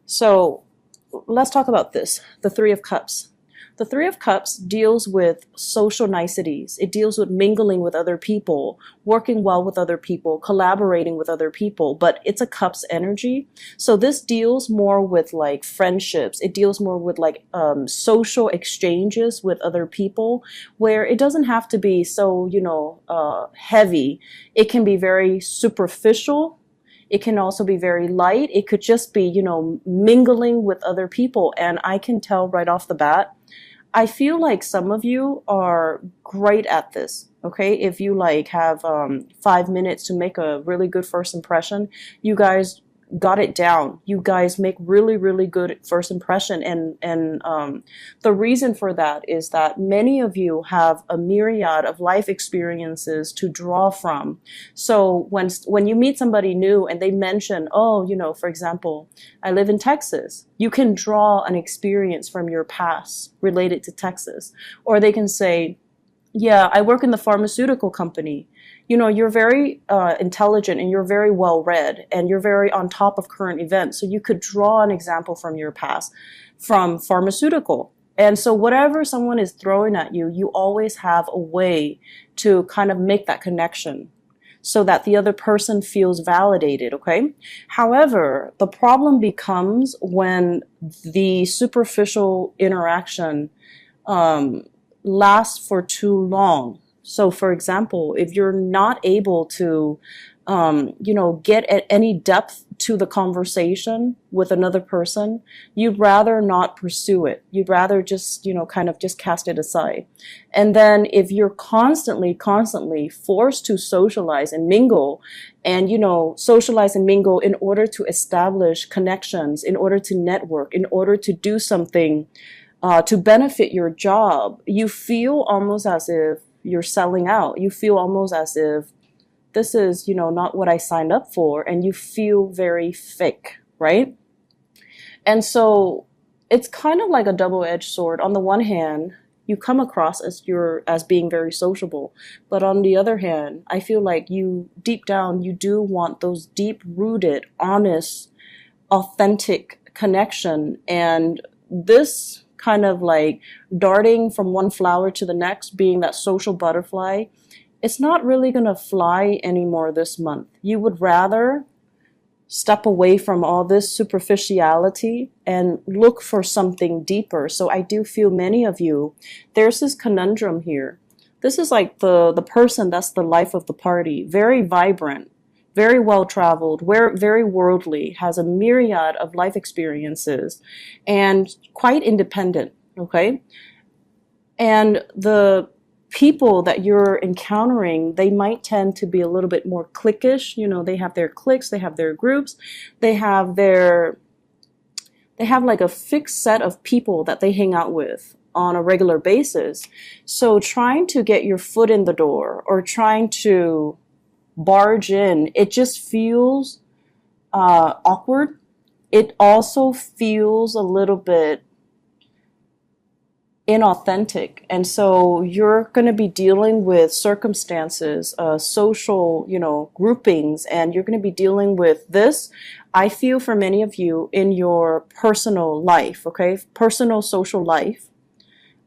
So let's talk about this, the Three of Cups. The Three of Cups deals with social niceties. It deals with mingling with other people, working well with other people, collaborating with other people, but it's a Cups energy. So this deals more with like friendships. It deals more with like social exchanges with other people, where it doesn't have to be so, heavy. It can be very superficial. It can also be very light. It could just be, mingling with other people. And I can tell right off the bat, I feel like some of you are great at this. Okay. If you like have 5 minutes to make a really good first impression, you guys got it down. You guys make really, really good first impression. And the reason for that is that many of you have a myriad of life experiences to draw from. So when you meet somebody new and they mention, oh, for example, I live in Texas, you can draw an experience from your past related to Texas. Or they can say, yeah, I work in the pharmaceutical company. You're very intelligent and you're very well read and you're very on top of current events. So you could draw an example from your past from pharmaceutical. And so whatever someone is throwing at you, you always have a way to kind of make that connection so that the other person feels validated, okay? However, the problem becomes when the superficial interaction lasts for too long. So for example, if you're not able to, get at any depth to the conversation with another person, you'd rather not pursue it. You'd rather just, kind of just cast it aside. And then if you're constantly forced to socialize and mingle and, socialize and mingle in order to establish connections, in order to network, in order to do something to benefit your job, you feel almost as if you're selling out. You feel almost as if this is, not what I signed up for, and you feel very fake, right? And so it's kind of like a double-edged sword. On the one hand, you come across as being very sociable, but on the other hand, I feel like you deep down you do want those deep-rooted, honest, authentic connection. And this kind of like darting from one flower to the next, being that social butterfly, it's not really going to fly anymore this month. You would rather step away from all this superficiality and look for something deeper. So I do feel many of you, there's this conundrum here. This is like the person that's the life of the party, very vibrant, very well-traveled, very worldly, has a myriad of life experiences, and quite independent, okay? And the people that you're encountering, they might tend to be a little bit more cliquish. They have their cliques, they have their groups, they have like a fixed set of people that they hang out with on a regular basis. So trying to get your foot in the door or trying to barge in, it just feels awkward. It also feels a little bit inauthentic. And so you're going to be dealing with circumstances, social, groupings, and you're going to be dealing with this, I feel, for many of you in your personal life, okay? Personal social life.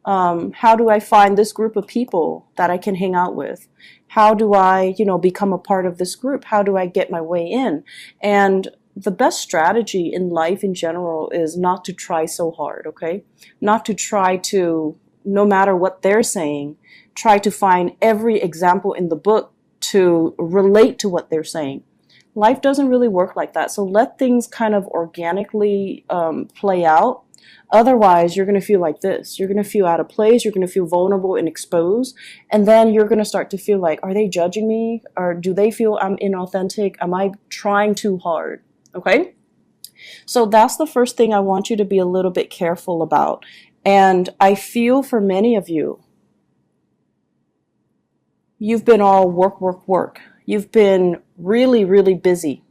How do I find this group of people that I can hang out with? How do I, become a part of this group? How do I get my way in? And the best strategy in life in general is not to try so hard, okay? Not to try to, no matter what they're saying, try to find every example in the book to relate to what they're saying. Life doesn't really work like that. So let things kind of organically play out. Otherwise, you're going to feel like this. You're going to feel out of place. You're going to feel vulnerable and exposed. And then you're going to start to feel like, are they judging me? Or do they feel I'm inauthentic? Am I trying too hard? Okay? So that's the first thing I want you to be a little bit careful about. And I feel for many of you, you've been all work, work, work. You've been really, really busy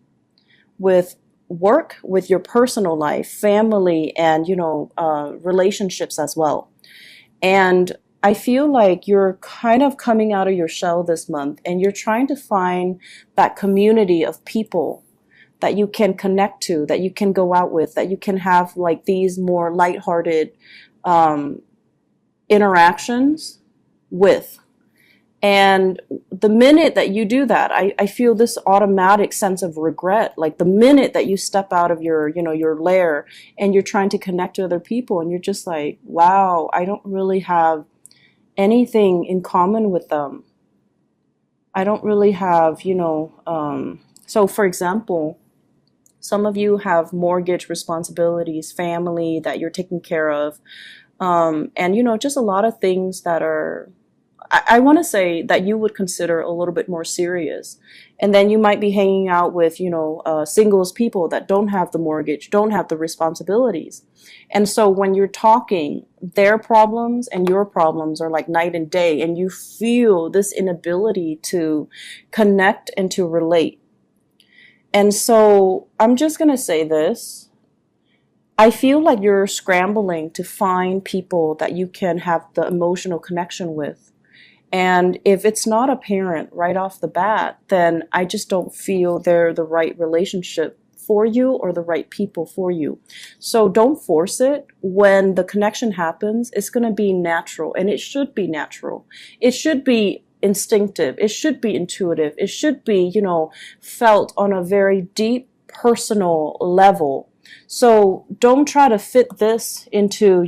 with work, with your personal life, family, and, relationships as well. And I feel like you're kind of coming out of your shell this month and you're trying to find that community of people that you can connect to, that you can go out with, that you can have like these more lighthearted interactions with. And the minute that you do that, I feel this automatic sense of regret. Like the minute that you step out of your, your lair and you're trying to connect to other people and you're just like, wow, I don't really have anything in common with them. I don't really have, so for example, some of you have mortgage responsibilities, family that you're taking care of, and, just a lot of things that are, I want to say that you would consider a little bit more serious. And then you might be hanging out with, singles people that don't have the mortgage, don't have the responsibilities. And so when you're talking, their problems and your problems are like night and day, and you feel this inability to connect and to relate. And so I'm just going to say this. I feel like you're scrambling to find people that you can have the emotional connection with. And if it's not apparent right off the bat, then I just don't feel they're the right relationship for you or the right people for you. So don't force it. When the connection happens, it's going to be natural, and it should be natural. It should be instinctive. It should be intuitive. It should be, felt on a very deep personal level. So don't try to fit this into,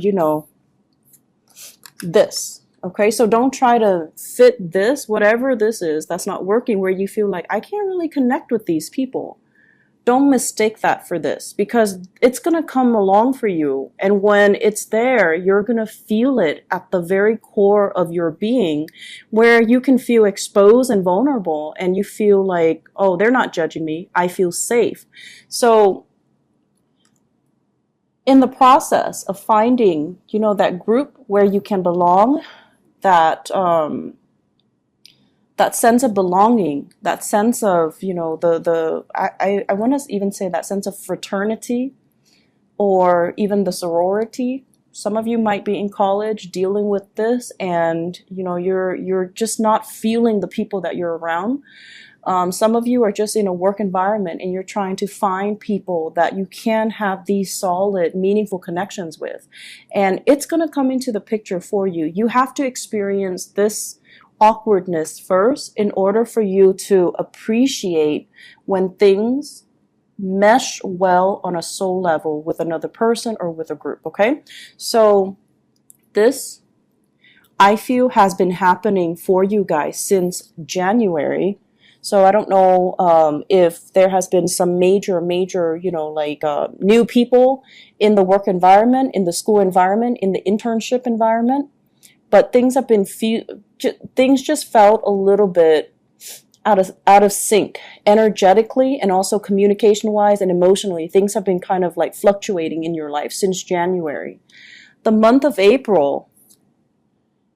this. Okay, so don't try to fit this, whatever this is, that's not working, where you feel like, I can't really connect with these people. Don't mistake that for this, because it's going to come along for you. And when it's there, you're going to feel it at the very core of your being, where you can feel exposed and vulnerable, and you feel like, oh, they're not judging me. I feel safe. So in the process of finding, that group where you can belong, that sense of belonging, that sense of, I want to even say that sense of fraternity, or even the sorority. Some of you might be in college dealing with this, and, you're just not feeling the people that you're around. Some of you are just in a work environment, and you're trying to find people that you can have these solid, meaningful connections with. And it's going to come into the picture for you. You have to experience this awkwardness first in order for you to appreciate when things mesh well on a soul level with another person or with a group, okay? So this, I feel, has been happening for you guys since January. So I don't know if there has been some major, new people in the work environment, in the school environment, in the internship environment, but things have been things just felt a little bit out of sync energetically, and also communication wise and emotionally. Things have been kind of like fluctuating in your life since January. The month of April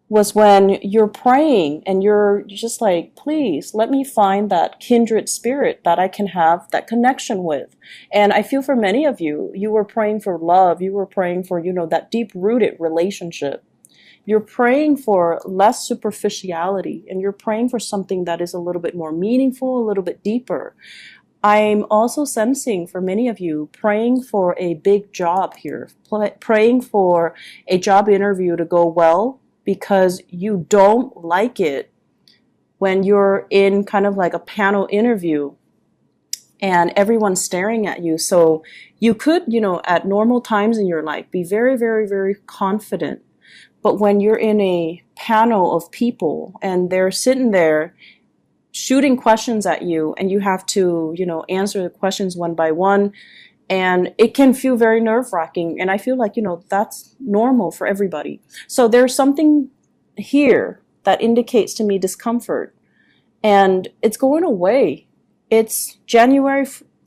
was when you're praying and you're just like, please let me find that kindred spirit that I can have that connection with. And I feel for many of you, you were praying for love. You were praying for, that deep rooted relationship. You're praying for less superficiality, and you're praying for something that is a little bit more meaningful, a little bit deeper. I'm also sensing for many of you praying for a big job here, praying for a job interview to go well, because you don't like it when you're in kind of like a panel interview and everyone's staring at you. So you could, at normal times in your life, be very, very, very confident. But when you're in a panel of people and they're sitting there shooting questions at you, and you have to, answer the questions one by one, and it can feel very nerve-wracking. And I feel like, that's normal for everybody. So there's something here that indicates to me discomfort, and it's going away. It's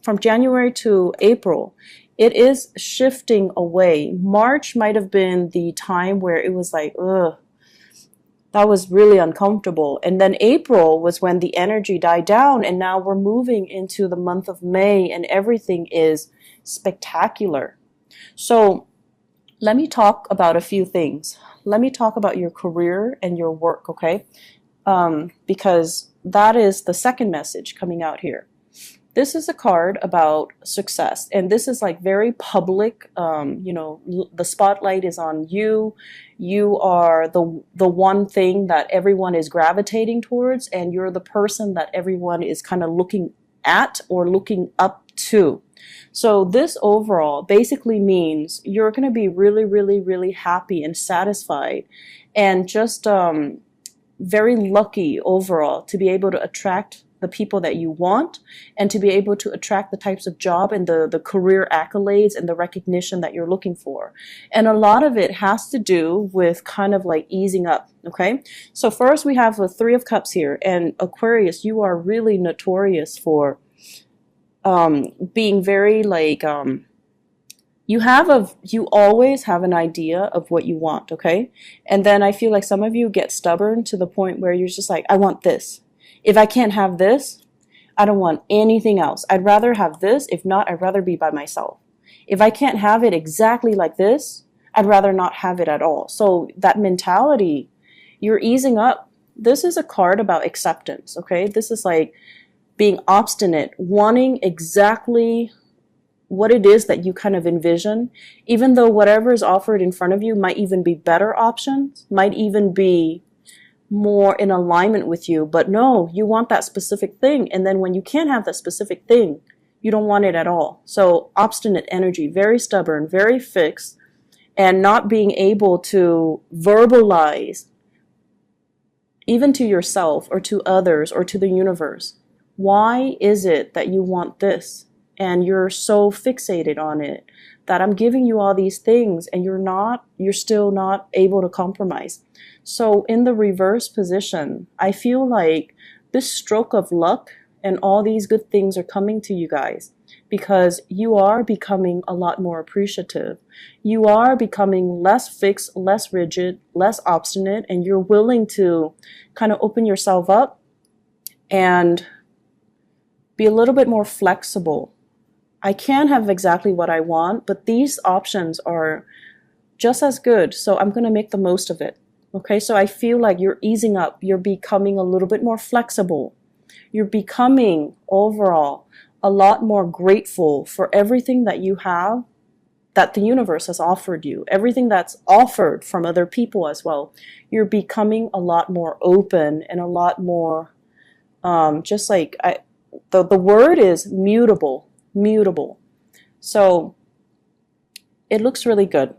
from January to April. It is shifting away. March might have been the time where it was like, ugh, that was really uncomfortable. And then April was when the energy died down, and now we're moving into the month of May, and everything is spectacular. So let me talk about a few things. Let me talk about your career and your work, okay? Because that is the second message coming out here. This is a card about success, and this is like very public. The spotlight is on you. You are the one thing that everyone is gravitating towards, and you're the person that everyone is kind of looking at or looking up to. So this overall basically means you're going to be really, really, really happy and satisfied, and just very lucky overall to be able to attract the people that you want, and to be able to attract the types of job and the career accolades and the recognition that you're looking for. And a lot of it has to do with kind of like easing up. Okay, so first we have the Three of Cups here, and Aquarius, you are really notorious for being very like you always have an idea of what you want. Okay, and then I feel like some of you get stubborn to the point where you're just like, I want this. If I can't have this, I don't want anything else. I'd rather have this. If not, I'd rather be by myself. If I can't have it exactly like this, I'd rather not have it at all. So that mentality, you're easing up. This is a card about acceptance, okay? This is like being obstinate, wanting exactly what it is that you kind of envision, even though whatever is offered in front of you might even be better options, might even be more in alignment with you, but no, you want that specific thing. And then when you can't have that specific thing, you don't want it at all. So obstinate energy, very stubborn, very fixed, and not being able to verbalize even to yourself or to others or to the universe, why is it that you want this? And you're so fixated on it that I'm giving you all these things and you're still not able to compromise. So in the reverse position, I feel like this stroke of luck and all these good things are coming to you guys because you are becoming a lot more appreciative. You are becoming less fixed, less rigid, less obstinate, and you're willing to kind of open yourself up and be a little bit more flexible. I can have exactly what I want, but these options are just as good, so I'm going to make the most of it. Okay, so I feel like you're easing up. You're becoming a little bit more flexible. You're becoming overall a lot more grateful for everything that you have, that the universe has offered you, everything that's offered from other people as well. You're becoming a lot more open and a lot more just like the word is mutable. So it looks really good.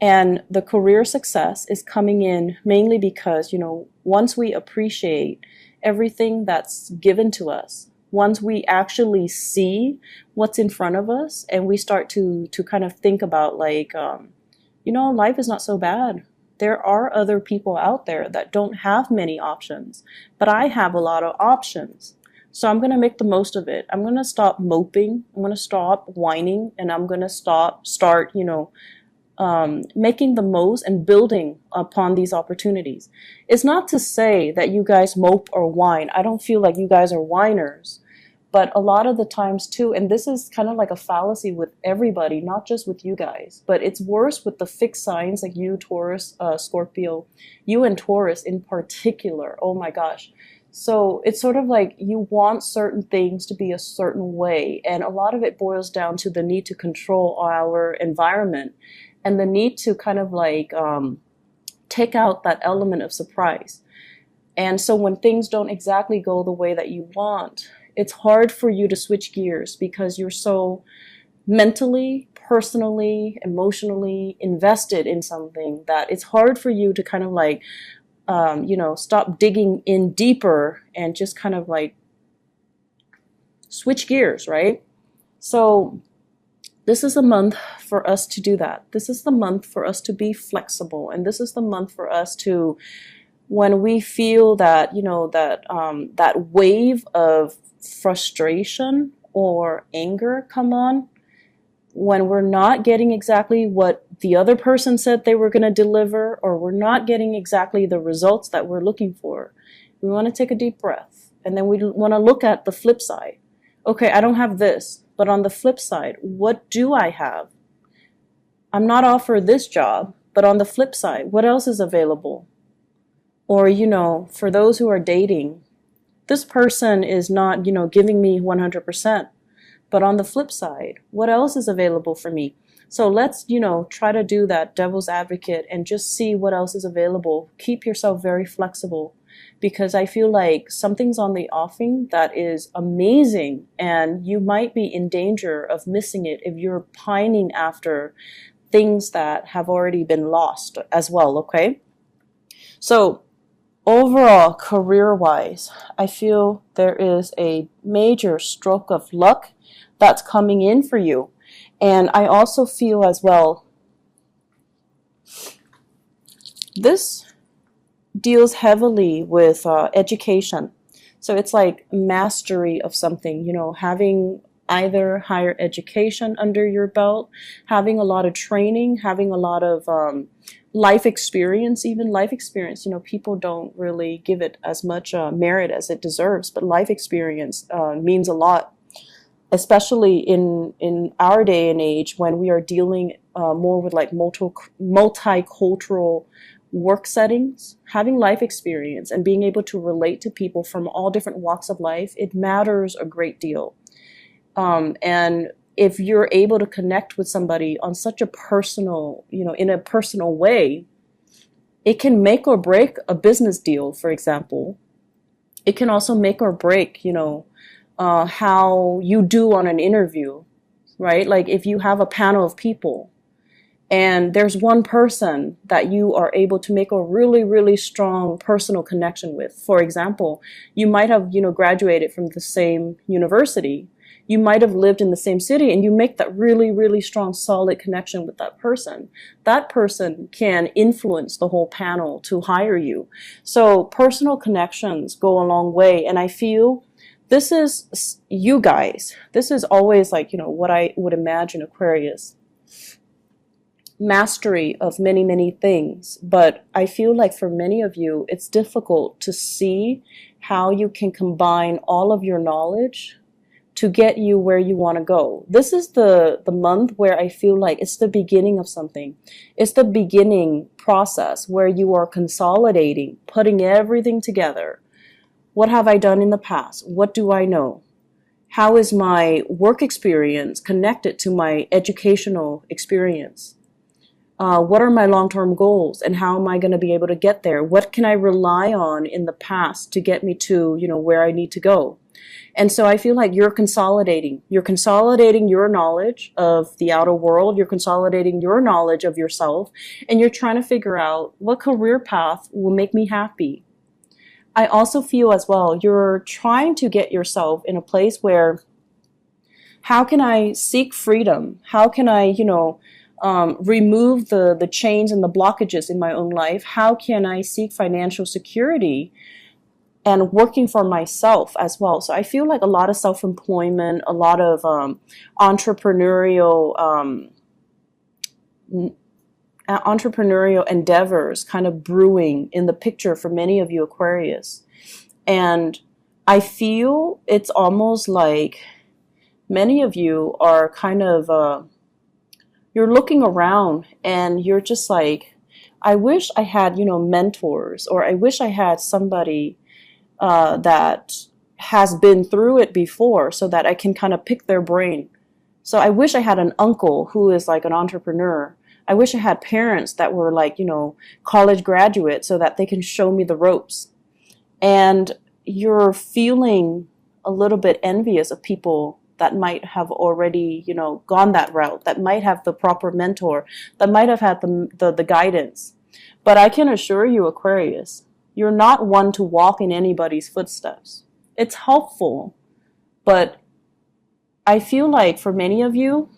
And the career success is coming in mainly because, once we appreciate everything that's given to us, once we actually see what's in front of us and we start to kind of think about like, life is not so bad. There are other people out there that don't have many options, but I have a lot of options. So I'm going to make the most of it. I'm going to stop moping. I'm going to stop whining, and I'm going to start, making the most and building upon these opportunities. It's not to say that you guys mope or whine. I don't feel like you guys are whiners. But a lot of the times too, and this is kind of like a fallacy with everybody, not just with you guys, but it's worse with the fixed signs like you, Taurus, Scorpio, you and Taurus in particular. Oh my gosh. So it's sort of like you want certain things to be a certain way. And a lot of it boils down to the need to control our environment and the need to kind of like take out that element of surprise. And so when things don't exactly go the way that you want, it's hard for you to switch gears because you're so mentally, personally, emotionally invested in something that it's hard for you to kind of like, stop digging in deeper and just kind of like switch gears, right? So this is a month for us to do that. This is the month for us to be flexible. And this is the month for us to, when we feel that, that wave of frustration or anger come on, when we're not getting exactly what the other person said they were going to deliver, or we're not getting exactly the results that we're looking for, we want to take a deep breath. And then we want to look at the flip side. Okay, I don't have this, but on the flip side, what do I have? I'm not offered this job, but on the flip side, what else is available? Or, for those who are dating, This person is not, giving me 100%. But on the flip side, what else is available for me? So let's, try to do that devil's advocate and just see what else is available. Keep yourself very flexible, because I feel like something's on the offing that is amazing, and you might be in danger of missing it if you're pining after things that have already been lost as well, okay? So overall, career-wise, I feel there is a major stroke of luck that's coming in for you. And I also feel as well, this deals heavily with education. So it's like mastery of something, having either higher education under your belt, having a lot of training, having a lot of life experience. Even life experience, people don't really give it as much merit as it deserves, but life experience means a lot, especially in our day and age when we are dealing more with like multicultural work settings. Having life experience and being able to relate to people from all different walks of life, it matters a great deal. And if you're able to connect with somebody on such a personal, in a personal way, it can make or break a business deal, for example. It can also make or break, how you do on an interview, right? Like if you have a panel of people and there's one person that you are able to make a really, really strong personal connection with. For example, you might have, graduated from the same university. You might have lived in the same city, and you make that really, really strong, solid connection with that person. That person can influence the whole panel to hire you. So personal connections go a long way. And I feel this is, you guys, this is always like, what I would imagine Aquarius. Mastery of many, many things. But I feel like for many of you, it's difficult to see how you can combine all of your knowledge to get you where you want to go. This is the month where I feel like it's the beginning of something. It's the beginning process where you are consolidating, putting everything together. What have I done in the past? What do I know? How is my work experience connected to my educational experience? What are my long-term goals, and how am I going to be able to get there? What can I rely on in the past to get me to, where I need to go? And so I feel like you're consolidating. You're consolidating your knowledge of the outer world. You're consolidating your knowledge of yourself. And you're trying to figure out what career path will make me happy. I also feel as well, you're trying to get yourself in a place where, how can I seek freedom? How can I, remove the chains and the blockages in my own life? How can I seek financial security and working for myself as well? So I feel like a lot of self-employment, a lot of entrepreneurial endeavors kind of brewing in the picture for many of you Aquarius. And I feel it's almost like many of you are kind of, you're looking around and you're just like, I wish I had, mentors, or I wish I had somebody that has been through it before so that I can kind of pick their brain. So I wish I had an uncle who is like an entrepreneur. I wish I had parents that were like, college graduates so that they can show me the ropes. And you're feeling a little bit envious of people that might have already, gone that route, that might have the proper mentor, that might have had the guidance. But I can assure you, Aquarius, you're not one to walk in anybody's footsteps. It's helpful, but I feel like for many of you,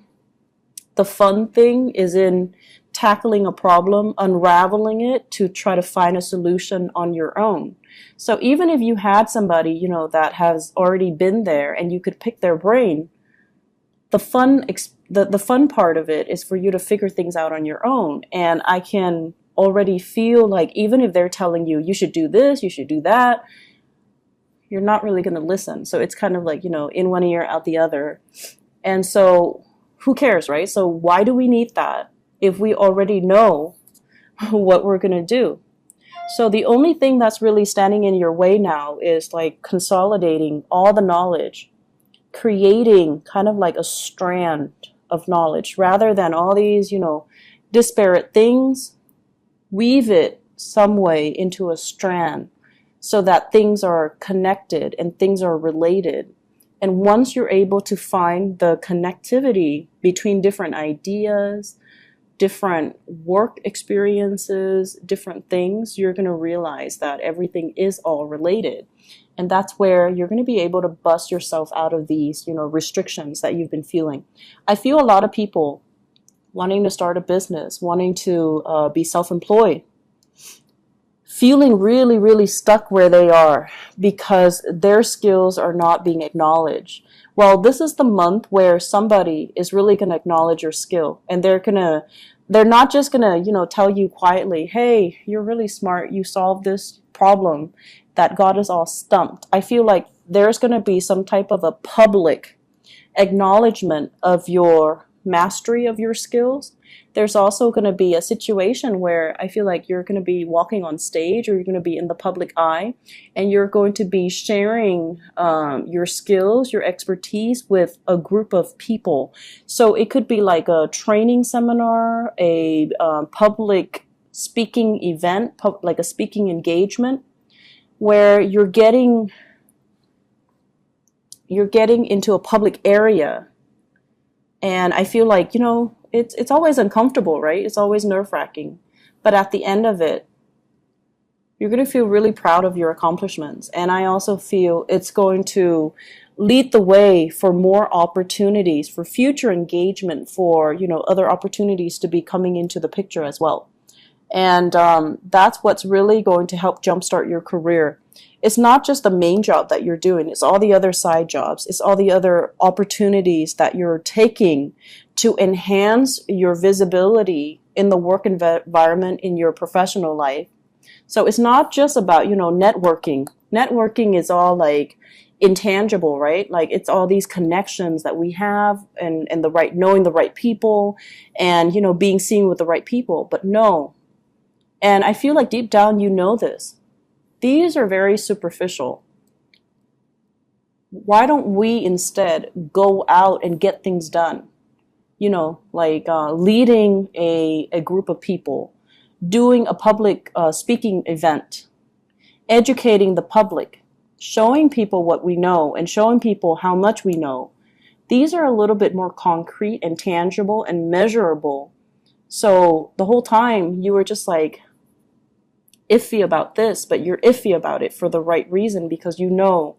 the fun thing is in tackling a problem, unraveling it to try to find a solution on your own. So even if you had somebody, that has already been there and you could pick their brain, the fun part of it is for you to figure things out on your own. And I can already feel like even if they're telling you, you should do this, you should do that, you're not really going to listen. So it's kind of like, in one ear, out the other. And so who cares, right? So why do we need that if we already know what we're going to do? So the only thing that's really standing in your way now is like consolidating all the knowledge, creating kind of like a strand of knowledge rather than all these, disparate things. Weave it some way into a strand so that things are connected and things are related. And once you're able to find the connectivity between different ideas, different work experiences, different things, you're going to realize that everything is all related. And that's where you're going to be able to bust yourself out of these, restrictions that you've been feeling. I feel a lot of people wanting to start a business, wanting to be self-employed, feeling really, really stuck where they are because their skills are not being acknowledged. Well, this is the month where somebody is really going to acknowledge your skill, and they're not just going to, tell you quietly, hey, you're really smart. You solved this problem that got us all stumped. I feel like there's going to be some type of a public acknowledgement of your mastery of your skills. There's also going to be a situation where I feel like you're going to be walking on stage, or you're going to be in the public eye, and you're going to be sharing your skills, your expertise with a group of people. So it could be like a training seminar, a public speaking event, like a speaking engagement, where you're getting into a public area. And I feel like, it's always uncomfortable, right? It's always nerve-wracking. But at the end of it, you're going to feel really proud of your accomplishments. And I also feel it's going to lead the way for more opportunities, for future engagement, for, other opportunities to be coming into the picture as well. And that's what's really going to help jumpstart your career. It's not just the main job that you're doing. It's all the other side jobs. It's all the other opportunities that you're taking to enhance your visibility in the work environment, in your professional life. So it's not just about, networking. Networking is all like intangible, right? Like it's all these connections that we have and knowing the right people and, being seen with the right people. But no. And I feel like deep down, this. These are very superficial. Why don't we instead go out and get things done? Leading a group of people, doing a public speaking event, educating the public, showing people what we know and showing people how much we know. These are a little bit more concrete and tangible and measurable. So the whole time you were just like, iffy about this, but you're iffy about it for the right reason, because you know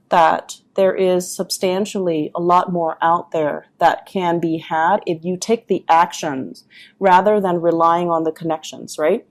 that there is substantially a lot more out there that can be had if you take the actions rather than relying on the connections, right?